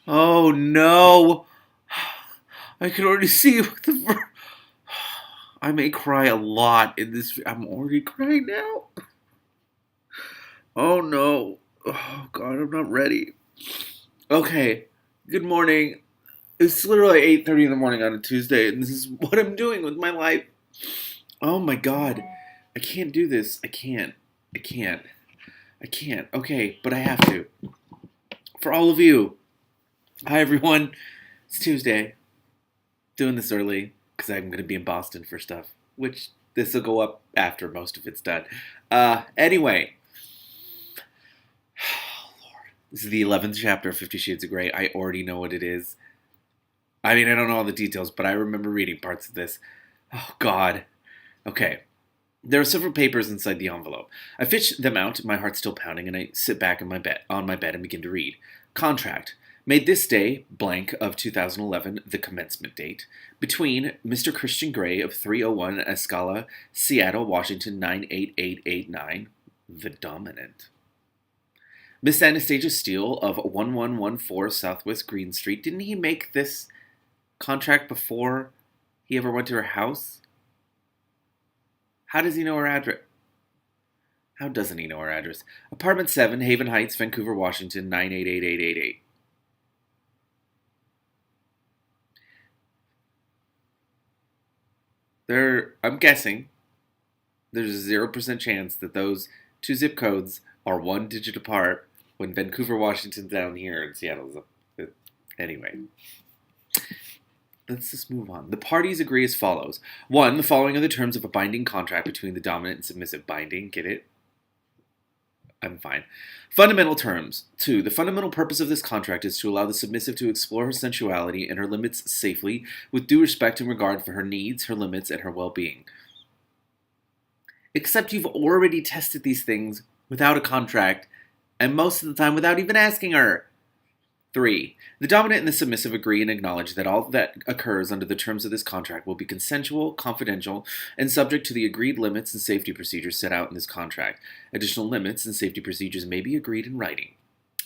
Oh no! I can already see what I may cry a lot in this. I'm already crying now. Oh no! Oh god, I'm not ready. Okay. Good morning. It's literally 8:30 in the morning on a Tuesday, and this is what I'm doing with my life. Oh my god. I can't do this. I can't. I can't. I can't. Okay, but I have to. For all of you. Hi everyone. It's Tuesday. Doing this early because I'm going to be in Boston for stuff, which this will go up after most of it's done. Anyway, this is the 11th chapter of 50 Shades of Grey. I already know what it is. I mean, I don't know all the details, but I remember reading parts of this. Oh, God. Okay. There are several papers inside the envelope. I fish them out, my heart still pounding, and I sit back in on my bed and begin to read. Contract. Made this day, blank, of 2011, the commencement date, between Mr. Christian Grey of 301 Escala, Seattle, Washington 98889, the dominant. Miss Anastasia Steele of 1114 Southwest Green Street. Didn't he make this contract before he ever went to her house? How does he know her address? How doesn't he know her address? Apartment 7, Haven Heights, Vancouver, Washington 98888. I'm guessing there's a 0% chance that those two zip codes are one digit apart when Vancouver, Washington's down here and Seattle's up. Anyway, let's just move on. The parties agree as follows. 1. The following are the terms of a binding contract between the dominant and submissive. Binding, get it? I'm fine. Fundamental terms. 2. The fundamental purpose of this contract is to allow the submissive to explore her sensuality and her limits safely, with due respect and regard for her needs, her limits, and her well-being. Except you've already tested these things without a contract, and most of the time without even asking her. 3. The dominant and the submissive agree and acknowledge that all that occurs under the terms of this contract will be consensual, confidential, and subject to the agreed limits and safety procedures set out in this contract. Additional limits and safety procedures may be agreed in writing.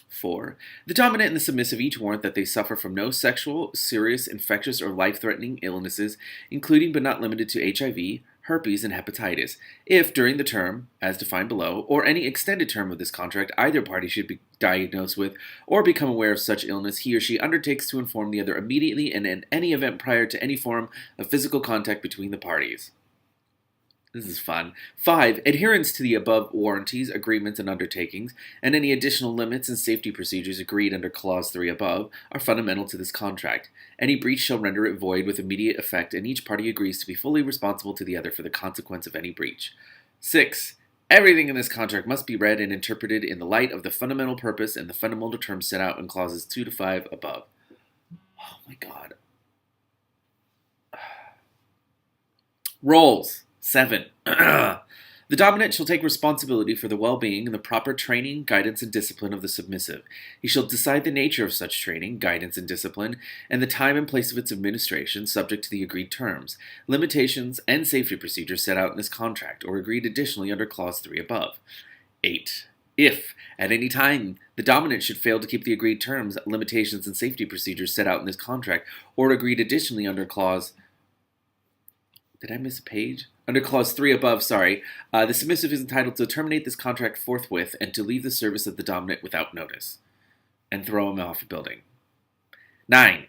4. The dominant and the submissive each warrant that they suffer from no sexual, serious, infectious, or life-threatening illnesses, including but not limited to HIV, herpes, and hepatitis, if during the term, as defined below, or any extended term of this contract, either party should be diagnosed with or become aware of such illness, he or she undertakes to inform the other immediately and in any event prior to any form of physical contact between the parties. This is fun. 5. Adherence to the above warranties, agreements, and undertakings, and any additional limits and safety procedures agreed under Clause 3 above, are fundamental to this contract. Any breach shall render it void with immediate effect, and each party agrees to be fully responsible to the other for the consequence of any breach. 6. Everything in this contract must be read and interpreted in the light of the fundamental purpose and the fundamental terms set out in Clauses 2 to 5 above. Oh my god. Roles. 7. The dominant shall take responsibility for the well-being and the proper training, guidance, and discipline of the submissive. He shall decide the nature of such training, guidance, and discipline, and the time and place of its administration, subject to the agreed terms, limitations, and safety procedures set out in this contract, or agreed additionally under Clause 3 above. 8. If, at any time, the dominant should fail to keep the agreed terms, limitations, and safety procedures set out in this contract, or agreed additionally under Clause... Did I miss a page? Under Clause 3 above, the submissive is entitled to terminate this contract forthwith and to leave the service of the dominant without notice, and throw him off a building. 9.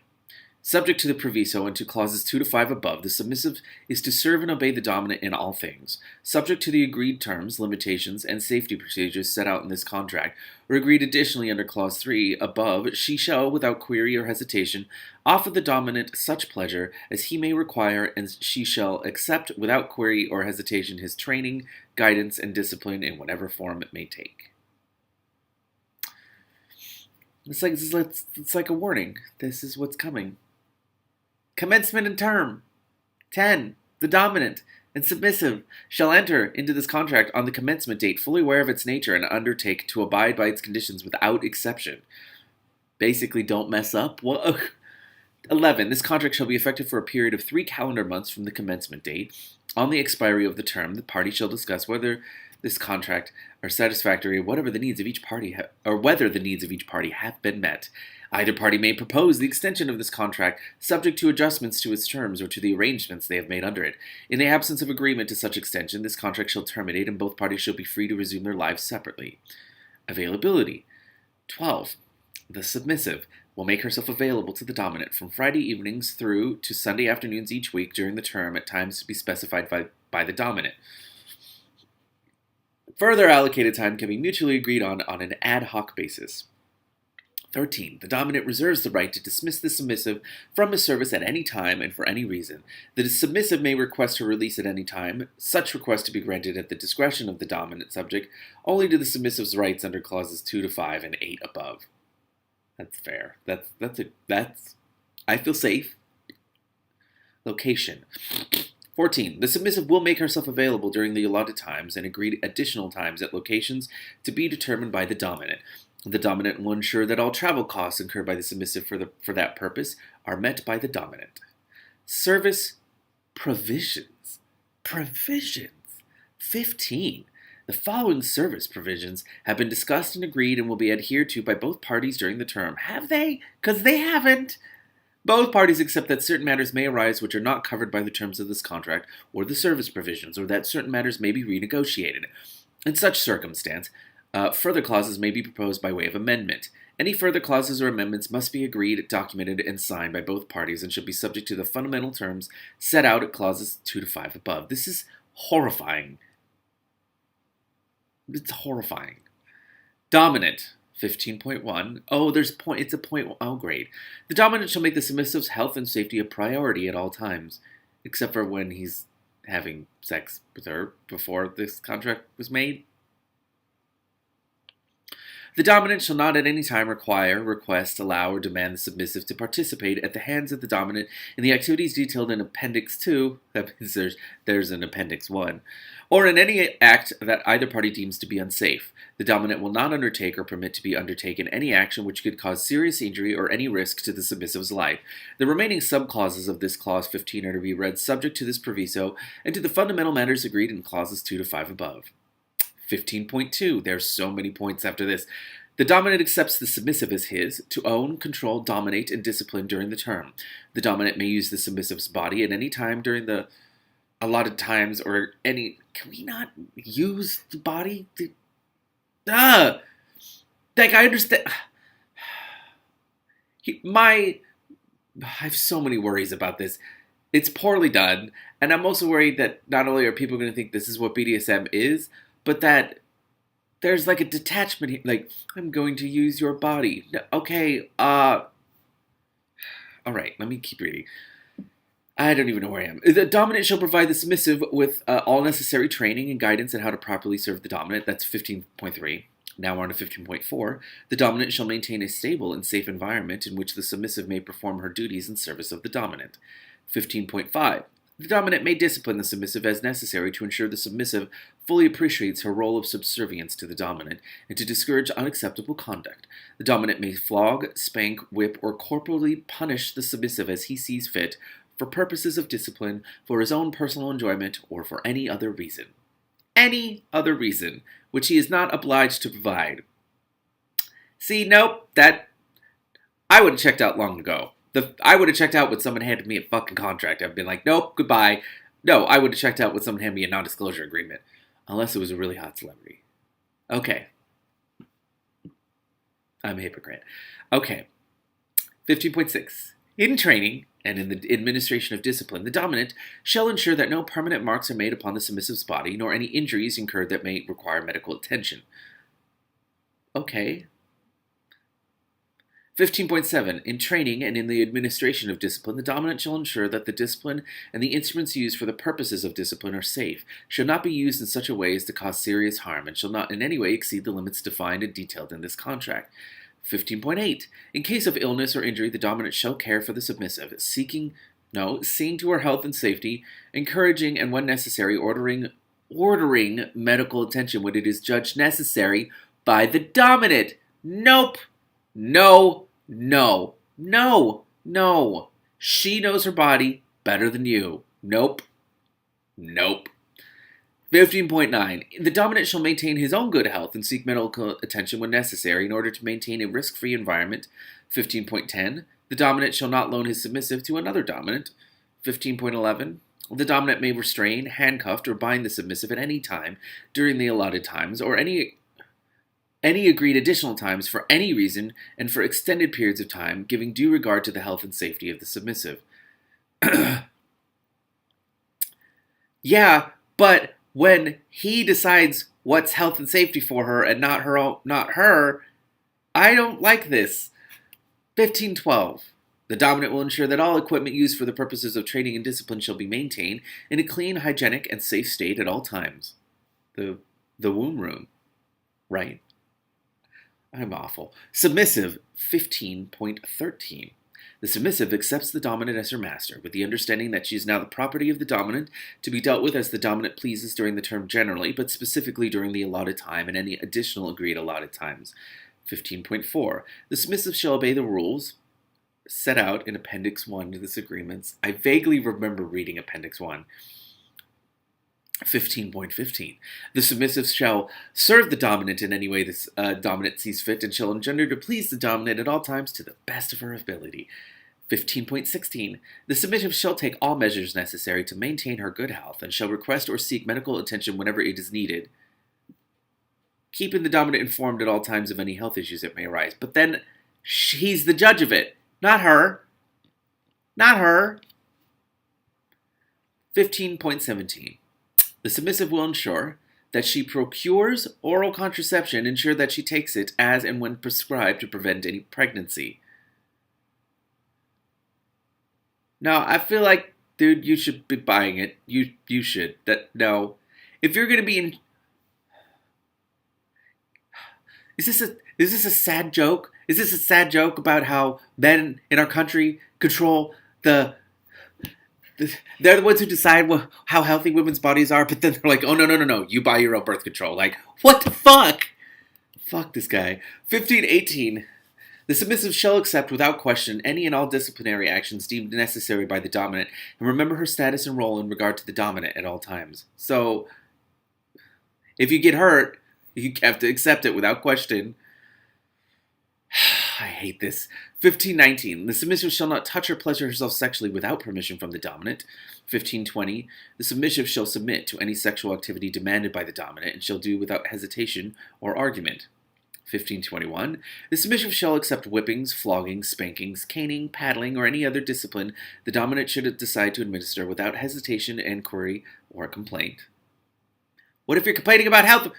Subject to the proviso and to Clauses 2 to 5 above, the submissive is to serve and obey the dominant in all things, subject to the agreed terms, limitations, and safety procedures set out in this contract, or agreed additionally under Clause 3 above. She shall, without query or hesitation, offer the dominant such pleasure as he may require, and she shall accept without query or hesitation his training, guidance, and discipline in whatever form it may take. It's like a warning. This is what's coming. Commencement and term. 10. The dominant and submissive shall enter into this contract on the commencement date, fully aware of its nature, and undertake to abide by its conditions without exception. Basically, don't mess up. 11. This contract shall be effective for a period of 3 calendar months from the commencement date. On the expiry of the term, the party shall discuss whether this contract are satisfactory, whatever the needs of each party or whether the needs of each party have been met. Either party may propose the extension of this contract, subject to adjustments to its terms or to the arrangements they have made under it. In the absence of agreement to such extension, this contract shall terminate, and both parties shall be free to resume their lives separately. Availability. 12. The submissive will make herself available to the dominant from Friday evenings through to Sunday afternoons each week during the term at times to be specified by the dominant. Further allocated time can be mutually agreed on an ad hoc basis. 13. The dominant reserves the right to dismiss the submissive from his service at any time and for any reason. The submissive may request her release at any time, such request to be granted at the discretion of the dominant subject, only to the submissive's rights under clauses 2 to 5 and 8 above. That's fair. That's I feel safe. Location. 14. The submissive will make herself available during the allotted times and agreed additional times at locations to be determined by the dominant. The dominant will ensure that all travel costs incurred by the submissive for that purpose are met by the dominant. Service provisions. 15. The following service provisions have been discussed and agreed and will be adhered to by both parties during the term. Have they? Because they haven't. Both parties accept that certain matters may arise which are not covered by the terms of this contract or the service provisions, or that certain matters may be renegotiated. In such circumstance, further clauses may be proposed by way of amendment. Any further clauses or amendments must be agreed, documented, and signed by both parties and should be subject to the fundamental terms set out at clauses 2 to 5 above. This is horrifying. It's horrifying. Dominant. 15.1. Oh, there's a point. It's a point. Oh, great. The dominant shall make the submissive's health and safety a priority at all times, except for when he's having sex with her before this contract was made. The dominant shall not at any time require, request, allow, or demand the submissive to participate at the hands of the dominant in the activities detailed in Appendix 2, that means there's an Appendix 1, or in any act that either party deems to be unsafe. The dominant will not undertake or permit to be undertaken any action which could cause serious injury or any risk to the submissive's life. The remaining subclauses of this Clause 15 are to be read subject to this proviso and to the fundamental matters agreed in Clauses 2 to 5 above. 15.2. There's so many points after this. The dominant accepts the submissive as his, to own, control, dominate, and discipline during the term. The dominant may use the submissive's body at any time during the allotted times or any... Can we not use the body? Like, I understand... I have so many worries about this. It's poorly done, and I'm also worried that not only are people going to think this is what BDSM is, but that there's like a detachment here, like, I'm going to use your body. No, okay, all right, let me keep reading. I don't even know where I am. The dominant shall provide the submissive with all necessary training and guidance on how to properly serve the dominant. That's 15.3. Now we're on to 15.4. The dominant shall maintain a stable and safe environment in which the submissive may perform her duties in service of the dominant. 15.5. The dominant may discipline the submissive as necessary to ensure the submissive fully appreciates her role of subservience to the dominant and to discourage unacceptable conduct. The dominant may flog, spank, whip, or corporally punish the submissive as he sees fit for purposes of discipline, for his own personal enjoyment, or for any other reason. Any other reason, which he is not obliged to provide. See, nope, I would have checked out long ago. I would have checked out when someone handed me a fucking contract. I've been like, nope, goodbye. No, I would have checked out when someone handed me a non-disclosure agreement. Unless it was a really hot celebrity. Okay. I'm a hypocrite. Okay. 15.6. In training and in the administration of discipline, the dominant shall ensure that no permanent marks are made upon the submissive's body, nor any injuries incurred that may require medical attention. Okay. 15.7. In training and in the administration of discipline, the dominant shall ensure that the discipline and the instruments used for the purposes of discipline are safe, shall not be used in such a way as to cause serious harm, and shall not in any way exceed the limits defined and detailed in this contract. 15.8. In case of illness or injury, the dominant shall care for the submissive, seeing to her health and safety, encouraging and, when necessary, ordering medical attention when it is judged necessary by the dominant. Nope. No. She knows her body better than you. Nope. 15.9. The dominant shall maintain his own good health and seek medical attention when necessary in order to maintain a risk-free environment. 15.10. The dominant shall not loan his submissive to another dominant. 15.11. The dominant may restrain, handcuff, or bind the submissive at any time during the allotted times or any agreed additional times for any reason and for extended periods of time, giving due regard to the health and safety of the submissive. Yeah, but when he decides what's health and safety for her and not her, I don't like this. 1512. The dominant will ensure that all equipment used for the purposes of training and discipline shall be maintained in a clean, hygienic, and safe state at all times. The womb room. Right. I'm awful. Submissive. 15.13. The submissive accepts the dominant as her master, with the understanding that she is now the property of the dominant, to be dealt with as the dominant pleases during the term generally, but specifically during the allotted time and any additional agreed allotted times. 15.4. The submissive shall obey the rules set out in Appendix 1 to this agreement. I vaguely remember reading Appendix 1. 15.15. The submissive shall serve the dominant in any way the dominant sees fit and shall engender to please the dominant at all times to the best of her ability. 15.16. The submissive shall take all measures necessary to maintain her good health and shall request or seek medical attention whenever it is needed, keeping the dominant informed at all times of any health issues that may arise. But then he's the judge of it, not her. Not her. 15.17. The submissive will ensure that she procures oral contraception, ensure that she takes it as and when prescribed to prevent any pregnancy. Now, I feel like, dude, you should be buying it. You should. No. If you're going to be in... Is this a sad joke? Is this a sad joke about how men in our country control they're the ones who decide how healthy women's bodies are, but then they're like, oh, no, you buy your own birth control. Like, what the fuck? Fuck this guy. 15.18. The submissive shall accept without question any and all disciplinary actions deemed necessary by the dominant, and remember her status and role in regard to the dominant at all times. So, if you get hurt, you have to accept it without question. I hate this. 15.19. The submissive shall not touch or pleasure herself sexually without permission from the dominant. 15.20. The submissive shall submit to any sexual activity demanded by the dominant and shall do without hesitation or argument. 15.21. The submissive shall accept whippings, floggings, spankings, caning, paddling, or any other discipline the dominant should decide to administer without hesitation, inquiry, or complaint. What if you're complaining about health?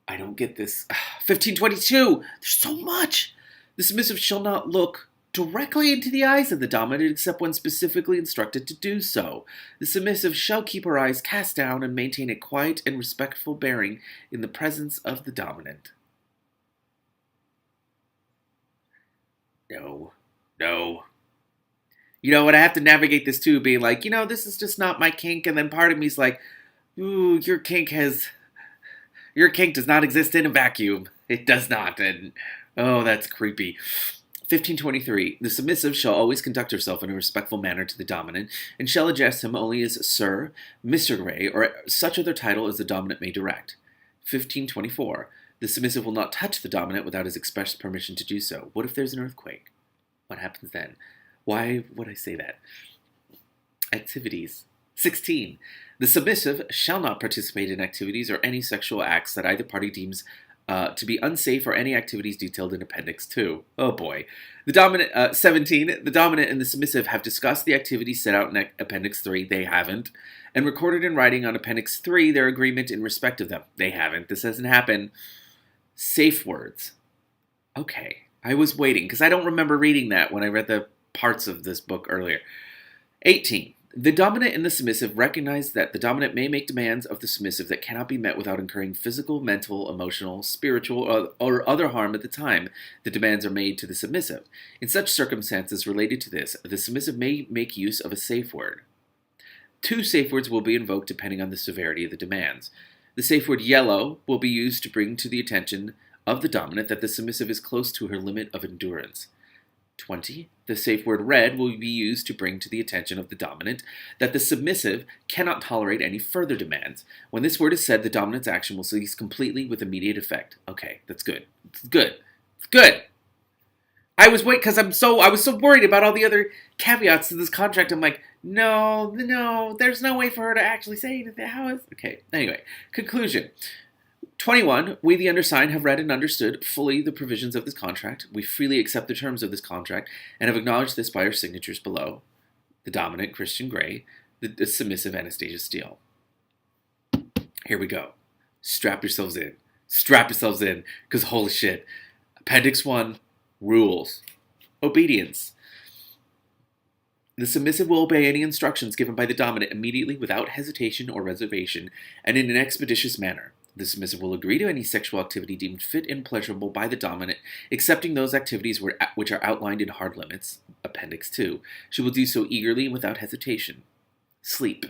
I don't get this. 15.22. There's so much. The submissive shall not look directly into the eyes of the dominant except when specifically instructed to do so. The submissive shall keep her eyes cast down and maintain a quiet and respectful bearing in the presence of the dominant. No. You know what? I have to navigate this too, being like, this is just not my kink, and then part of me's like, ooh, your kink does not exist in a vacuum. It does not, and oh, that's creepy. 15.23. The submissive shall always conduct herself in a respectful manner to the dominant, and shall address him only as Sir, Mr. Gray, or such other title as the dominant may direct. 15.24. The submissive will not touch the dominant without his express permission to do so. What if there's an earthquake? What happens then? Why would I say that? Activities. 16. The submissive shall not participate in activities or any sexual acts that either party deems to be unsafe or any activities detailed in Appendix 2. Oh boy. 17. The dominant and the submissive have discussed the activities set out in Appendix 3. They haven't. And recorded in writing on Appendix 3 their agreement in respect of them. They haven't. This hasn't happened. Safe words. Okay. I was waiting because I don't remember reading that when I read the parts of this book earlier. 18. The dominant and the submissive recognize that the dominant may make demands of the submissive that cannot be met without incurring physical, mental, emotional, spiritual, or other harm at the time the demands are made to the submissive. In such circumstances related to this, the submissive may make use of a safe word. 2 safe words will be invoked depending on the severity of the demands. The safe word yellow will be used to bring to the attention of the dominant that the submissive is close to her limit of endurance. 20. The safe word read will be used to bring to the attention of the dominant that the submissive cannot tolerate any further demands. When this word is said, the dominant's action will cease completely with immediate effect. Okay, that's good. It's good. It's good. I was because I was so worried about all the other caveats to this contract. I'm like, no, there's no way for her to actually say anything. How is okay? Anyway, conclusion. 21. We, the undersigned, have read and understood fully the provisions of this contract. We freely accept the terms of this contract and have acknowledged this by our signatures below. The dominant, Christian Grey. The submissive, Anastasia Steele. Here we go. Strap yourselves in. Strap yourselves in, because holy shit. Appendix 1. Rules. Obedience. The submissive will obey any instructions given by the dominant immediately without hesitation or reservation and in an expeditious manner. The submissive will agree to any sexual activity deemed fit and pleasurable by the dominant, excepting those activities which are outlined in hard limits. Appendix 2. She will do so eagerly and without hesitation. Sleep.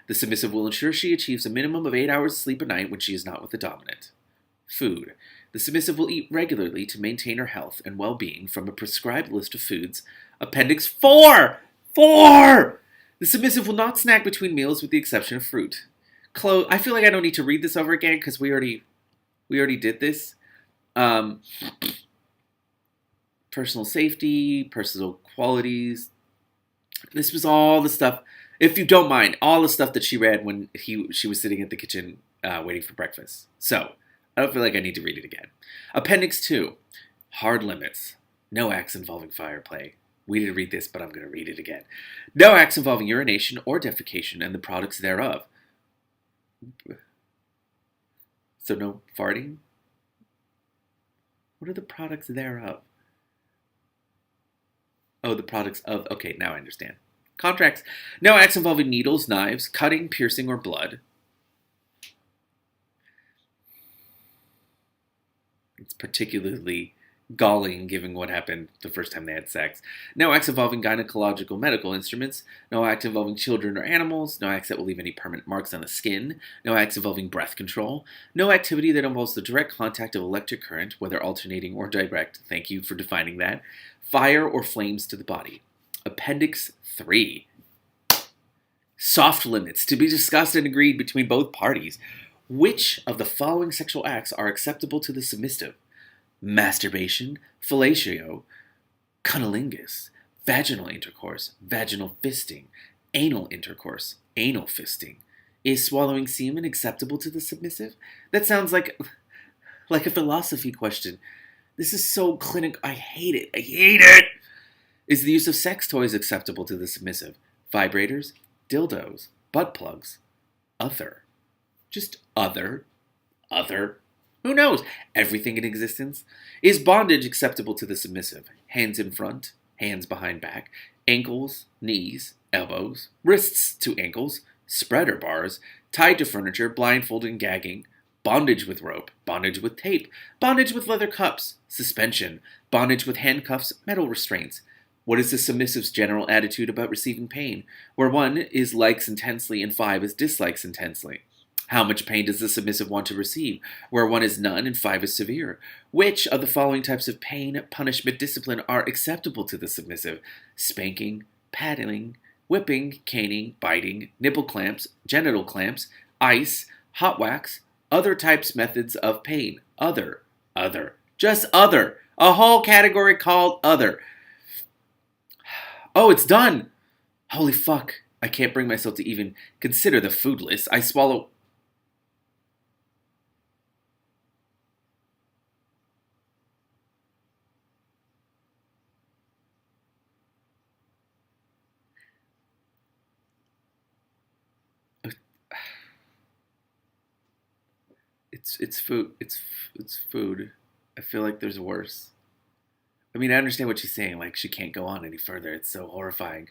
The submissive will ensure she achieves a minimum of 8 hours sleep a night when she is not with the dominant. Food. The submissive will eat regularly to maintain her health and well-being from a prescribed list of foods. Appendix 4! 4! The submissive will not snack between meals with the exception of fruit. I feel like I don't need to read this over again because we already did this. Personal safety, personal qualities. This was all the stuff, if you don't mind, all the stuff that she read when she was sitting at the kitchen waiting for breakfast. So, I don't feel like I need to read it again. Appendix 2. Hard limits. No acts involving fire play. We didn't read this, but I'm going to read it again. No acts involving urination or defecation and the products thereof. So no farting? What are the products thereof? Oh, the products of... Okay, now I understand. Contracts. No acts involving needles, knives, cutting, piercing, or blood. It's particularly galling given what happened the first time they had sex. No acts involving gynecological medical instruments. No acts involving children or animals. No acts that will leave any permanent marks on the skin. No acts involving breath control. No activity that involves the direct contact of electric current, whether alternating or direct. Thank you for defining that. Fire or flames to the body. Appendix 3. Soft limits to be discussed and agreed between both parties. Which of the following sexual acts are acceptable to the submissive? Masturbation, fellatio, cunnilingus, vaginal intercourse, vaginal fisting, anal intercourse, anal fisting. Is swallowing semen acceptable to the submissive? That sounds like a philosophy question. This is so clinical. I hate it. I hate it. Is the use of sex toys acceptable to the submissive? Vibrators, dildos, butt plugs, other. Just other. Who knows? Everything in existence. Is bondage acceptable to the submissive? Hands in front, hands behind back, ankles, knees, elbows, wrists to ankles, spreader bars, tied to furniture, blindfolded and gagging, bondage with rope, bondage with tape, bondage with leather cups, suspension, bondage with handcuffs, metal restraints. What is the submissive's general attitude about receiving pain? Where 1 is likes intensely and 5 is dislikes intensely. How much pain does the submissive want to receive? Where 1 is none and 5 is severe. Which of the following types of pain, punishment, discipline are acceptable to the submissive? Spanking, paddling, whipping, caning, biting, nipple clamps, genital clamps, ice, hot wax, other types, methods of pain. Other. Just other. A whole category called other. Oh, it's done! Holy fuck. I can't bring myself to even consider the food list. I swallow... It's food. It's food. I feel like there's worse. I mean, I understand what she's saying. Like, she can't go on any further. It's so horrifying.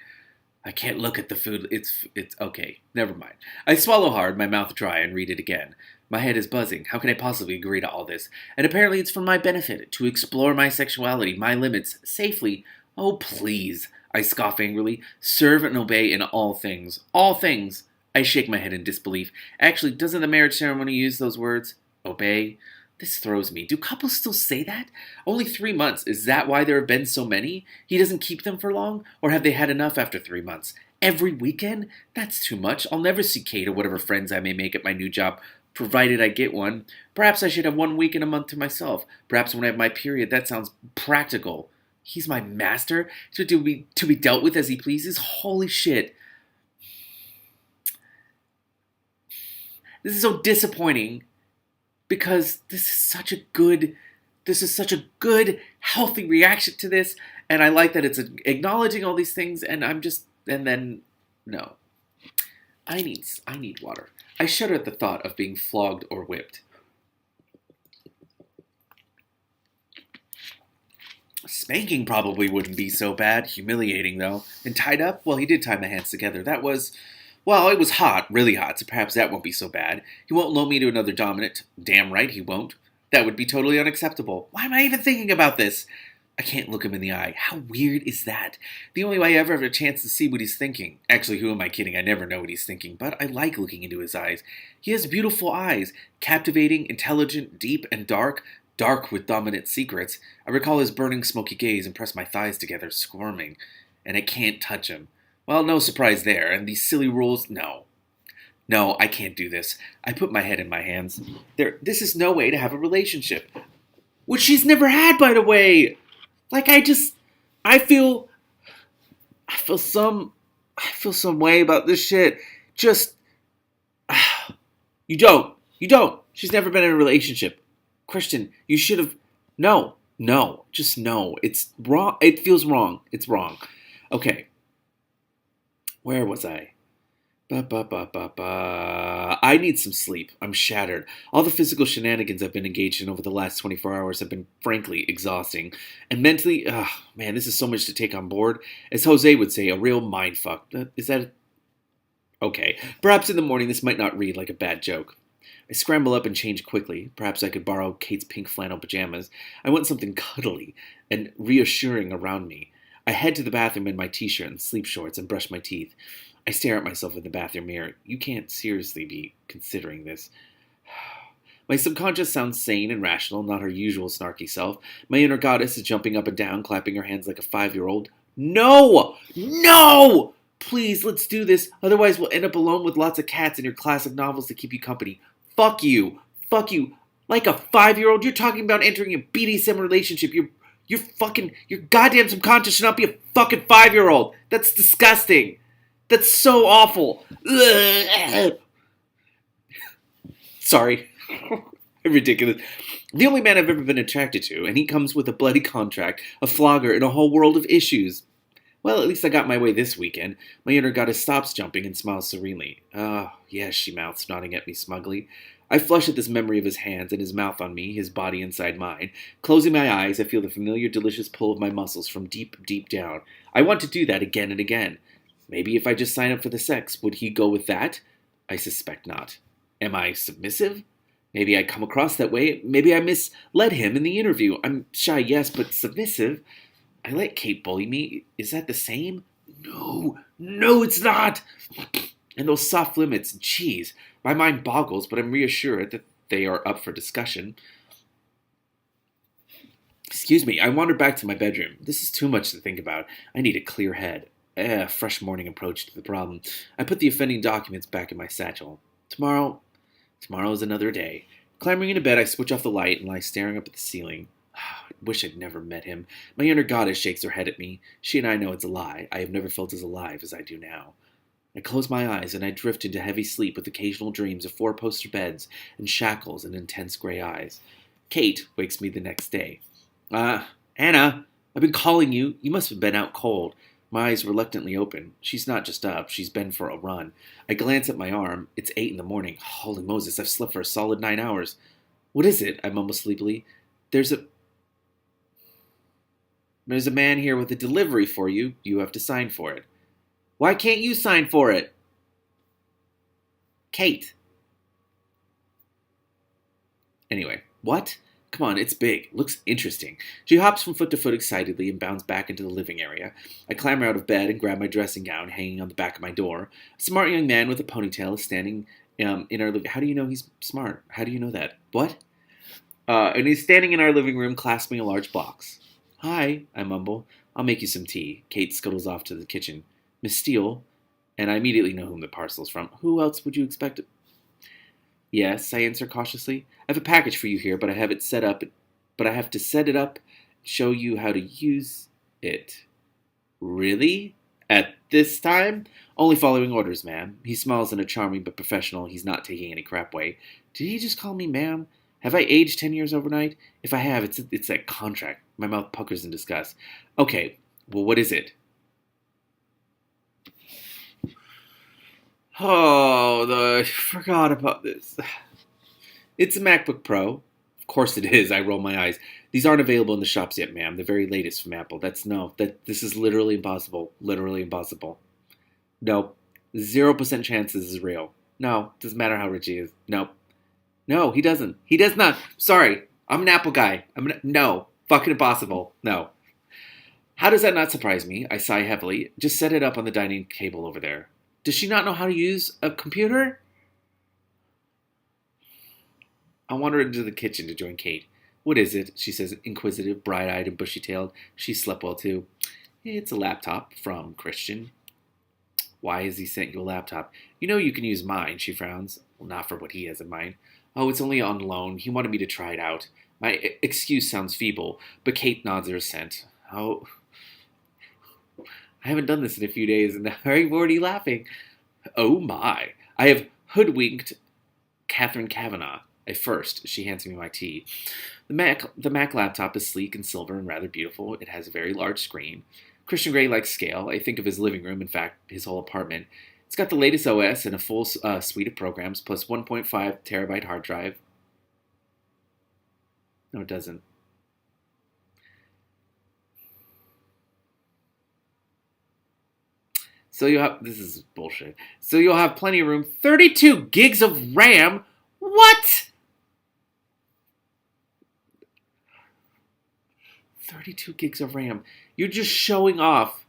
I can't look at the food. It's okay. Never mind. I swallow hard, my mouth dry, and read it again. My head is buzzing. How can I possibly agree to all this? And apparently it's for my benefit, to explore my sexuality, my limits, safely. Oh, please. I scoff angrily. Serve and obey in all things. All things. I shake my head in disbelief. Actually, doesn't the marriage ceremony use those words? Obey? This throws me. Do couples still say that? Only 3 months. Is that why there have been so many? He doesn't keep them for long? Or have they had enough after 3 months? Every weekend? That's too much. I'll never see Kate or whatever friends I may make at my new job, provided I get one. Perhaps I should have 1 week in a month to myself. Perhaps when I have my period, that sounds practical. He's my master? To be dealt with as he pleases? Holy shit. This is so disappointing because this is such a good, healthy reaction to this, and I like that it's acknowledging all these things, and then, no. I need water. I shudder at the thought of being flogged or whipped. Spanking probably wouldn't be so bad. Humiliating, though. And tied up? Well, he did tie my hands together. Well, it was hot, really hot, so perhaps that won't be so bad. He won't loan me to another dominant. Damn right he won't. That would be totally unacceptable. Why am I even thinking about this? I can't look him in the eye. How weird is that? The only way I ever have a chance to see what he's thinking. Actually, who am I kidding? I never know what he's thinking, but I like looking into his eyes. He has beautiful eyes. Captivating, intelligent, deep, and dark. Dark with dominant secrets. I recall his burning, smoky gaze and press my thighs together, squirming. And I can't touch him. Well, no surprise there. And these silly rules? No. No, I can't do this. I put my head in my hands. This is no way to have a relationship. Which she's never had, by the way. Like, I feel some way about this shit. Just, you don't. She's never been in a relationship. Christian, you should have, no, just no. It's wrong. It feels wrong. It's wrong. Okay. Where was I? I need some sleep. I'm shattered. All the physical shenanigans I've been engaged in over the last 24 hours have been frankly exhausting. And mentally, man, this is so much to take on board. As Jose would say, a real mindfuck. Is that... Okay. Perhaps in the morning this might not read like a bad joke. I scramble up and change quickly. Perhaps I could borrow Kate's pink flannel pajamas. I want something cuddly and reassuring around me. I head to the bathroom in my t-shirt and sleep shorts and brush my teeth. I stare at myself in the bathroom mirror. You can't seriously be considering this. My subconscious sounds sane and rational, not her usual snarky self. My inner goddess is jumping up and down, clapping her hands like a 5-year-old. No! No! Please, let's do this. Otherwise, we'll end up alone with lots of cats and your classic novels to keep you company. Fuck you. Fuck you. Like a 5-year-old? You're talking about entering a BDSM relationship. Your goddamn subconscious should not be a fucking 5-year-old. That's disgusting. That's so awful. Sorry. Ridiculous. The only man I've ever been attracted to, and he comes with a bloody contract, a flogger, and a whole world of issues. Well, at least I got my way this weekend. My inner goddess stops jumping and smiles serenely. Oh, yes, she mouths, nodding at me smugly. I flush at this memory of his hands and his mouth on me, his body inside mine. Closing my eyes, I feel the familiar, delicious pull of my muscles from deep, deep down. I want to do that again and again. Maybe if I just sign up for the sex, would he go with that? I suspect not. Am I submissive? Maybe I come across that way. Maybe I misled him in the interview. I'm shy, yes, but submissive? I let Kate bully me. Is that the same? No, it's not. And those soft limits, geez, my mind boggles, but I'm reassured that they are up for discussion. Excuse me, I wandered back to my bedroom. This is too much to think about. I need a clear head. A fresh morning approach to the problem. I put the offending documents back in my satchel. Tomorrow is another day. Clambering into bed, I switch off the light and lie staring up at the ceiling. I wish I'd never met him. My inner goddess shakes her head at me. She and I know it's a lie. I have never felt as alive as I do now. I close my eyes and I drift into heavy sleep with occasional dreams of four-poster beds and shackles and intense gray eyes. Kate wakes me the next day. Anna, I've been calling you. You must have been out cold. My eyes reluctantly open. She's not just up. She's been for a run. I glance at my arm. It's 8 in the morning. Holy Moses, I've slept for a solid 9 hours. What is it? I mumble sleepily. There's a man here with a delivery for you. You have to sign for it. Why can't you sign for it? Kate. Anyway, what? Come on, it's big. Looks interesting. She hops from foot to foot excitedly and bounds back into the living area. I clamber out of bed and grab my dressing gown hanging on the back of my door. A smart young man with a ponytail is standing in our living. How do you know he's smart? How do you know that? What? And he's standing in our living room clasping a large box. Hi, I mumble. I'll make you some tea. Kate scuttles off to the kitchen. Miss Steele, and I immediately know whom the parcel's from. Who else would you expect? Yes, I answer cautiously. I have a package for you here, but I have it set up. But I have to set it up, show you how to use it. Really? At this time? Only following orders, ma'am. He smiles in a charming but professional, he's not taking any crap way. Did he just call me ma'am? Have I aged 10 years overnight? If I have, it's that contract. My mouth puckers in disgust. Okay, well, what is it? Oh, I forgot about this. It's a MacBook Pro. Of course it is. I roll my eyes. These aren't available in the shops yet, ma'am. The very latest from Apple. This is literally impossible. Literally impossible. Nope. 0% chance this is real. No, doesn't matter how rich he is. Nope. No, he doesn't. He does not. Sorry. I'm an Apple guy. No. Fucking impossible. No. How does that not surprise me? I sigh heavily. Just set it up on the dining table over there. Does she not know how to use a computer? I wander into the kitchen to join Kate. What is it? She says, inquisitive, bright-eyed, and bushy-tailed. She slept well, too. It's a laptop from Christian. Why has he sent you a laptop? You know you can use mine, she frowns. Well, not for what he has in mind. Oh, it's only on loan. He wanted me to try it out. My excuse sounds feeble, but Kate nods her assent. Oh, I haven't done this in a few days, and I'm already laughing. Oh, my. I have hoodwinked Catherine Kavanagh. At first, she hands me my tea. The Mac laptop is sleek and silver and rather beautiful. It has a very large screen. Christian Grey likes scale. I think of his living room, in fact, his whole apartment. It's got the latest OS and a full suite of programs, plus 1.5 terabyte hard drive. No, it doesn't. So you'll have, this is bullshit. So you'll have plenty of room. 32 gigs of RAM? What? 32 gigs of RAM. You're just showing off.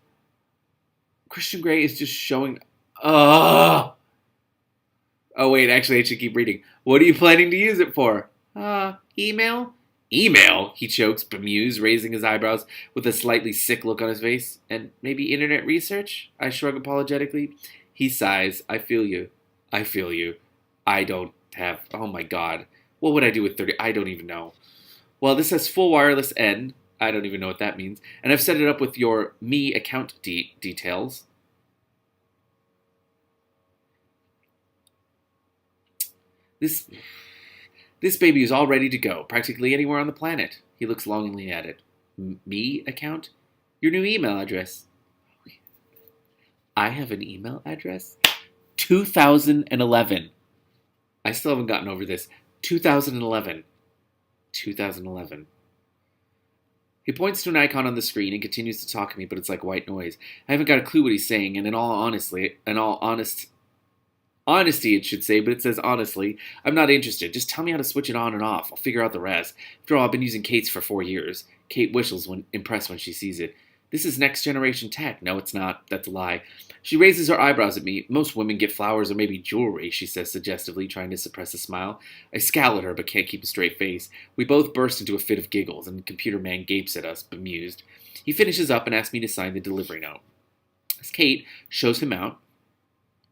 Christian Grey is just showing. Oh, wait, actually, I should keep reading. What are you planning to use it for? Email? Email? He chokes, bemused, raising his eyebrows with a slightly sick look on his face. And maybe internet research? I shrug apologetically. He sighs. I feel you. I feel you. I don't have. Oh my god. What would I do with 30? I don't even know. Well, this has full wireless N. I don't even know what that means. And I've set it up with your Me account details. This baby is all ready to go, practically anywhere on the planet. He looks longingly at it. Me account? Your new email address. I have an email address? 2011. I still haven't gotten over this. 2011. 2011. He points to an icon on the screen and continues to talk to me, but it's like white noise. I haven't got a clue what he's saying, and in all honesty, it should say, but it says honestly, I'm not interested. Just tell me how to switch it on and off. I'll figure out the rest. After all, I've been using Kate's for 4 years. Kate whistles when impressed when she sees it. This is next generation tech. No, it's not. That's a lie. She raises her eyebrows at me. Most women get flowers or maybe jewelry, she says suggestively, trying to suppress a smile. I scowl at her, but can't keep a straight face. We both burst into a fit of giggles, and the computer man gapes at us, bemused. He finishes up and asks me to sign the delivery note. As Kate shows him out,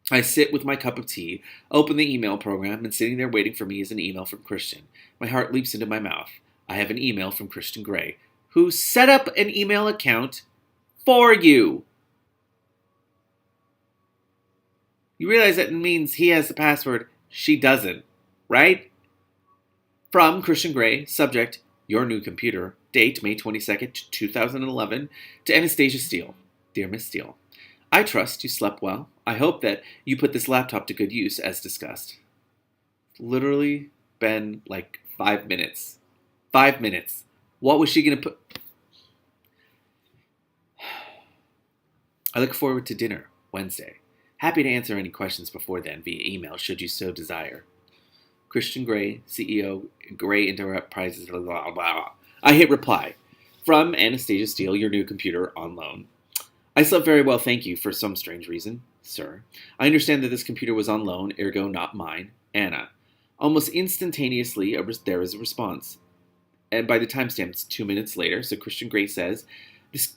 I sit with my cup of tea, open the email program, and sitting there waiting for me is an email from Christian. My heart leaps into my mouth. I have an email from Christian Grey, who set up an email account for you. You realize that means he has the password, she doesn't, right? From Christian Grey, subject, your new computer, date May 22nd, 2011, to Anastasia Steele. Dear Miss Steele, I trust you slept well. I hope that you put this laptop to good use, as discussed. Literally been like 5 minutes. 5 minutes. What was she going to put? I look forward to dinner, Wednesday. Happy to answer any questions before then via email, should you so desire. Christian Grey, CEO, Grey Enterprises, blah, blah, blah. I hit reply. From Anastasia Steele, your new computer on loan. I slept very well, thank you, for some strange reason, sir. I understand that this computer was on loan, ergo not mine, Anna. Almost instantaneously, there is a response. and by the timestamp, it's 2 minutes later. So Christian Grey says, this,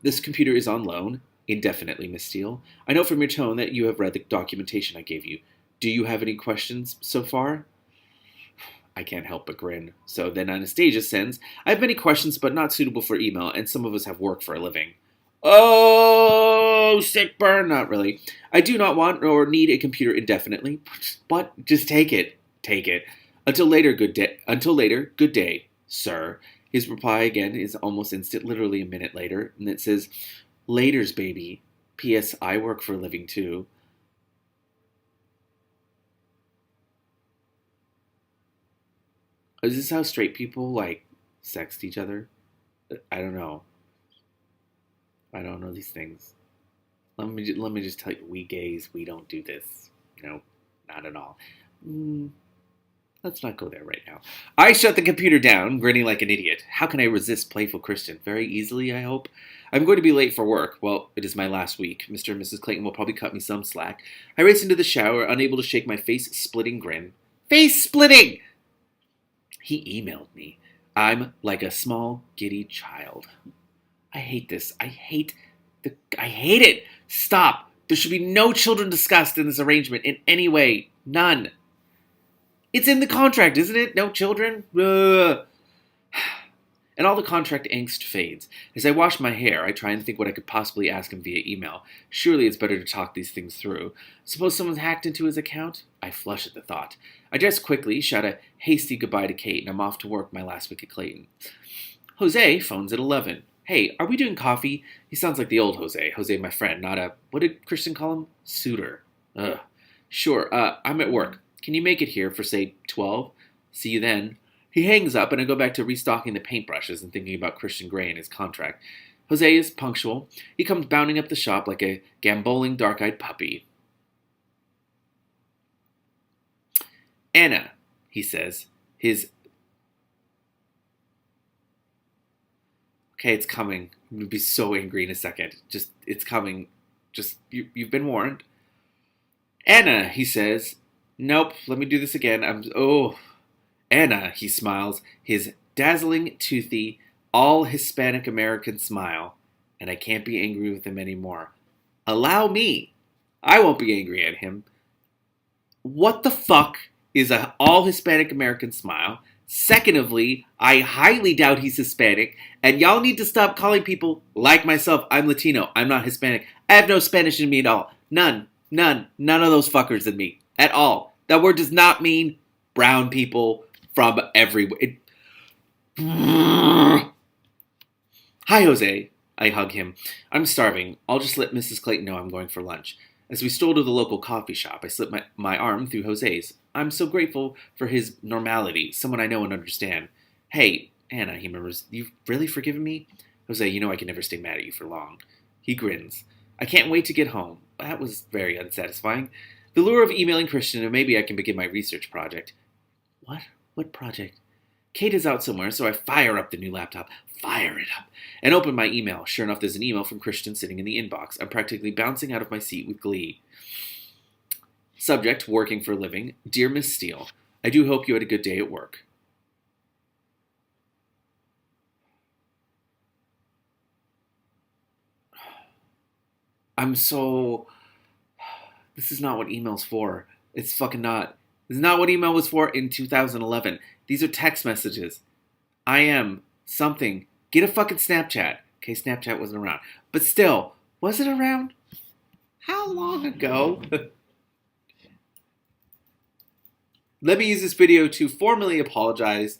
this computer is on loan, indefinitely, Miss Steele. I know from your tone that you have read the documentation I gave you. Do you have any questions so far? I can't help but grin. So then Anastasia sends, I have many questions, but not suitable for email, and some of us have work for a living. Oh, sick burn. Not really. I do not want or need a computer indefinitely, but just take it. Take it. Until later, good day. Until later, good day, sir. His reply again is almost instant, literally a minute later, and it says, Laters, baby. P.S. I work for a living, too. Is this how straight people, like, sext each other? I don't know. I don't know these things. Let me just tell you, we gays, we don't do this. No, not at all. Let's not go there right now. I shut the computer down, grinning like an idiot. How can I resist playful Christian? Very easily, I hope. I'm going to be late for work. Well, it is my last week. Mr. and Mrs. Clayton will probably cut me some slack. I race into the shower, unable to shake my face-splitting grin. Face-splitting! He emailed me. I'm like a small, giddy child. I hate this. I hate it. Stop. There should be no children discussed in this arrangement in any way. None. It's in the contract, isn't it? No children? Ugh. And all the contract angst fades. As I wash my hair, I try and think what I could possibly ask him via email. Surely it's better to talk these things through. Suppose someone's hacked into his account? I flush at the thought. I dress quickly, shout a hasty goodbye to Kate, and I'm off to work my last week at Clayton. Jose phones at 11. Hey, are we doing coffee? He sounds like the old Jose. Jose, my friend, not a, what did Christian call him? Suitor. Ugh. Sure, I'm at work. Can you make it here for, say, 12? See you then. He hangs up, and I go back to restocking the paintbrushes and thinking about Christian Grey and his contract. Jose is punctual. He comes bounding up the shop like a gamboling, dark-eyed puppy. Anna, he says. Okay, it's coming. I'm going to be so angry in a second. It's coming. You've been warned. Anna, he says. Nope, let me do this again. Anna, he smiles, his dazzling, toothy, all Hispanic American smile, and I can't be angry with him anymore. Allow me. I won't be angry at him. What the fuck is an all Hispanic American smile? Secondly, I highly doubt he's Hispanic, and y'all need to stop calling people like myself. I'm Latino. I'm not Hispanic. I have no Spanish in me at all. None of those fuckers in me at all. That word does not mean brown people from everywhere. Hi, Jose. I hug him. I'm starving. I'll just let Mrs. Clayton know I'm going for lunch. As we stroll to the local coffee shop, I slip my arm through Jose's. I'm so grateful for his normality, someone I know and understand. Hey, Anna, he murmurs, you've really forgiven me? Jose, you know I can never stay mad at you for long. He grins. I can't wait to get home. That was very unsatisfying. The lure of emailing Christian, and maybe I can begin my research project. What? What project? Kate is out somewhere, so I fire up the new laptop, and open my email. Sure enough, there's an email from Christian sitting in the inbox. I'm practically bouncing out of my seat with glee. Subject, working for a living. Dear Miss Steele, I do hope you had a good day at work. This is not what email's for. It's fucking not. This is not what email was for in 2011. These are text messages. I am something. Get a fucking Snapchat. Okay, Snapchat wasn't around. But still, was it around? How long ago? Let me use this video to formally apologize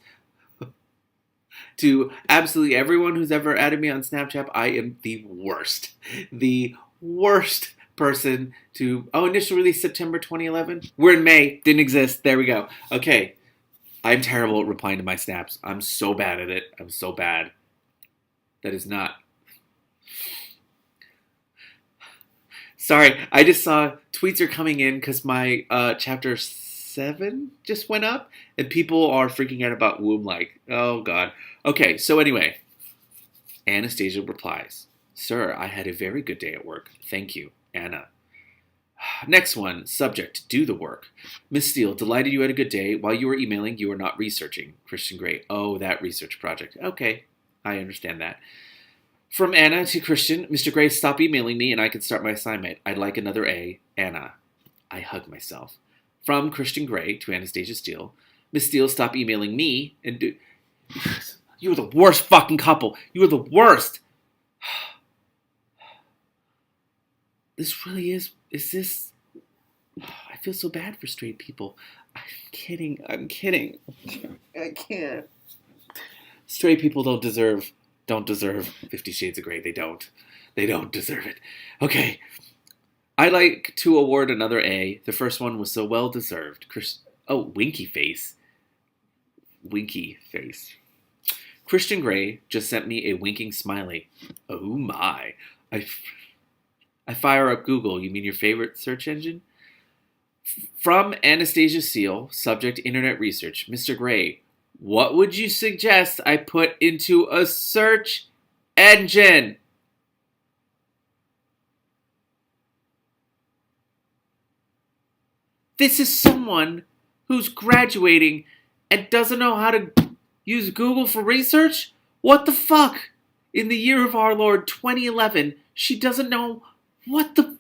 to absolutely everyone who's ever added me on Snapchat. I am the worst. The worst person to... Oh, initial release September 2011? We're in May. Didn't exist. There we go. Okay. I'm terrible at replying to my snaps. I'm so bad at it. I'm so bad. That is not... Sorry, I just saw tweets are coming in because my chapter 7 just went up, and people are freaking out about womb like. Oh, God. Okay, so anyway, Anastasia replies, Sir, I had a very good day at work. Thank you, Anna. Next one. Subject. Do the work. Miss Steele, delighted you had a good day. While you were emailing, you were not researching. Christian Grey. Oh, that research project. Okay. I understand that. From Anna to Christian. Mr. Gray, stop emailing me and I can start my assignment. I'd like another A. Anna. I hug myself. From Christian Grey to Anastasia Steele. Miss Steele, stop emailing me and do... You are the worst fucking couple. You are the worst. This really is this... I feel so bad for straight people. I'm kidding. I can't. Straight people don't deserve 50 Shades of Grey. They don't deserve it. Okay. I'd like to award another A. The first one was so well deserved. Winky face. Winky face. Christian Grey just sent me a winking smiley. Oh my. I fire up Google. You mean your favorite search engine? From Anastasia Steele, subject internet research. Mr. Grey, what would you suggest I put into a search engine? This is someone who's graduating and doesn't know how to use Google for research? What the fuck? In the year of our Lord 2011, she doesn't know what the...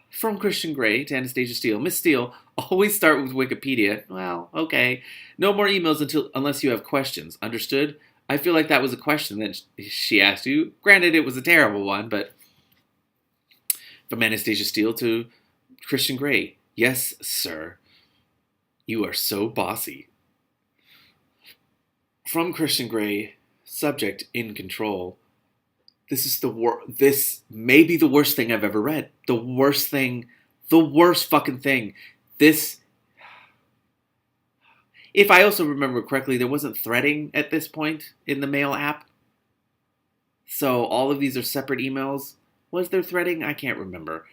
From Christian Grey to Anastasia Steele. Miss Steele, always start with Wikipedia. Well, okay. No more emails unless you have questions. Understood? I feel like that was a question that she asked you. Granted, it was a terrible one, but... From Anastasia Steele to Christian Grey. Yes, sir. You are so bossy. From Christian Grey, subject in control. This may be the worst thing I've ever read. The worst fucking thing. This, if I also remember correctly, there wasn't threading at this point in the mail app. So all of these are separate emails. Was there threading? I can't remember.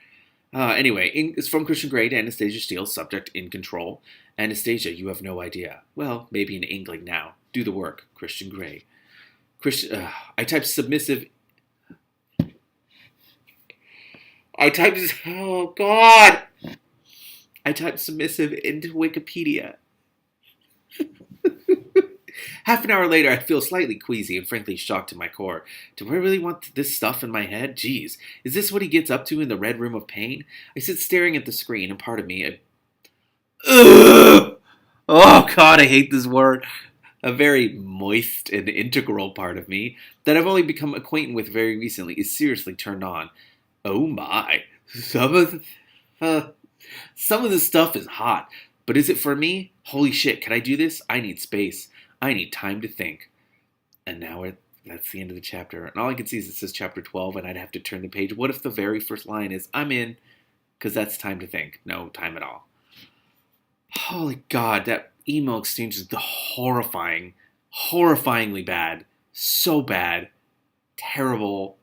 Anyway, it's from Christian Grey to Anastasia Steele, subject in control. Anastasia, you have no idea. Well, maybe an inkling now. Do the work. Christian Grey. I typed submissive... Oh, God! I typed submissive into Wikipedia. Half an hour later, I feel slightly queasy and frankly shocked to my core. Do I really want this stuff in my head? Jeez, is this what he gets up to in the Red Room of Pain? I sit staring at the screen, and part of me... Ugh! Oh, God, I hate this word. A very moist and integral part of me that I've only become acquainted with very recently is seriously turned on. Oh, my. Some of this stuff is hot. But is it for me? Holy shit, can I do this? I need space. I need time to think. And now that's the end of the chapter. And all I can see is it says chapter 12, and I'd have to turn the page. What if the very first line is, I'm in, because that's time to think. No time at all. Holy God, that email exchange is horrifyingly bad. So bad. Terrible.